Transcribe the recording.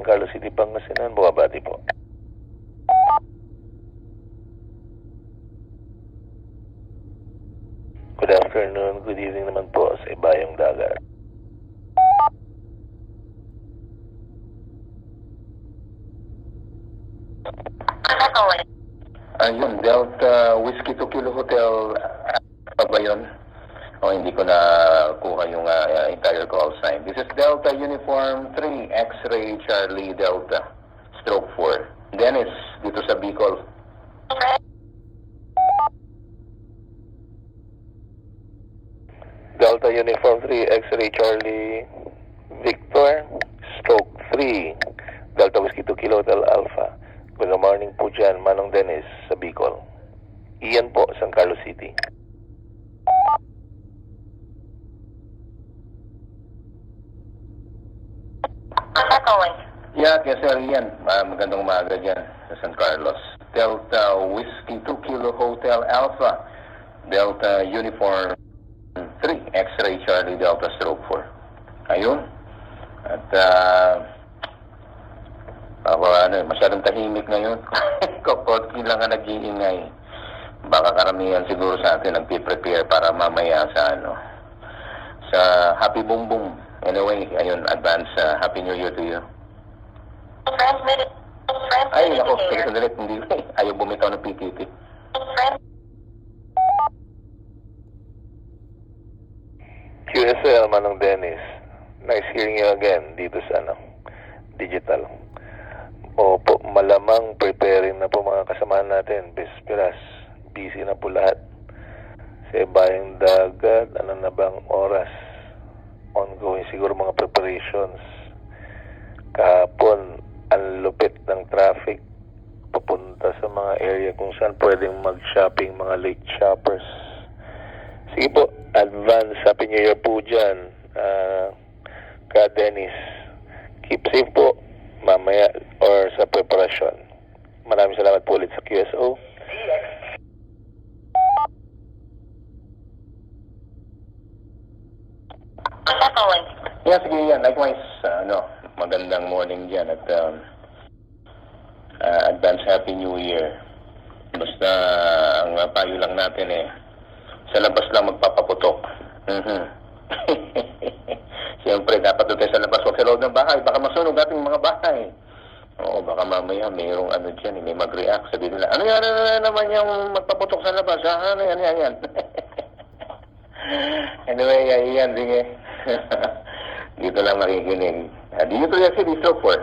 Carlos City, Pangasinan. Bumabati po. Good afternoon, good evening naman po sa Ibayong Dagat. Ayun, Delta Whiskey 2 Kilo Hotel, pa ba yun? O hindi ko na kuha yung entire call sign. This is Delta Uniform 3, X-Ray Charlie Delta, stroke 4. Dennis, dito sa Bicol. Delta Uniform 3, X-Ray Charlie Victor, stroke 3, Delta Whiskey 2 Kilo Hotel Alpha. Good morning po dyan, Manong Dennis sa Bicol. Iyan po, San Carlos City. Yeah, yes sir, Ian. Magandang umaga dyan sa San Carlos. Delta Whiskey 2 Kilo Hotel Alpha, Delta Uniform 3, X-Ray Charlie Delta stroke 4. Ayun. At masyadong tahimik ngayon. Konti lang ang nag-iingay. Baka karamihan siguro sa atin nagpiprepare para mamaya sa Happy Boom Boom. Anyway, ayun, advance Happy New Year to you. Ay, ako, sandali, hindi. Ayaw bumitaw ng PTT. QSL, Manong Dennis. Nice hearing you again dito sa digital. Opo, malamang preparing na po mga kasamahan natin. Bisperas, busy na po lahat. Sa Ibayong Dagat, ano na bang oras? Ongoing siguro mga preparations. Kahapon, ang lupit ng traffic papunta sa mga area kung saan pwedeng mag-shopping mga late shoppers. Sige po, advance Happy New Year po dyan, ka Dennis. Keep safe po mamaya or sa preparasyon. Maraming salamat po ulit sa QSO. Yeah, sige yan. Likewise, magandang morning dyan at advance Happy New Year. Basta ang payo lang natin sa labas lang magpapaputok. Siyempre, dapat doon tayo sa labas. Huwag sa loob ng bahay. Baka masunog ating mga bahay. Oo, baka mamaya mayroong dyan, may mag-react. Sabi nila, ano yan naman yung magpaputok sa labas? Ano yan. Anyway, yan, sige. Dito lang makikinig. Dito yan si Distro 4.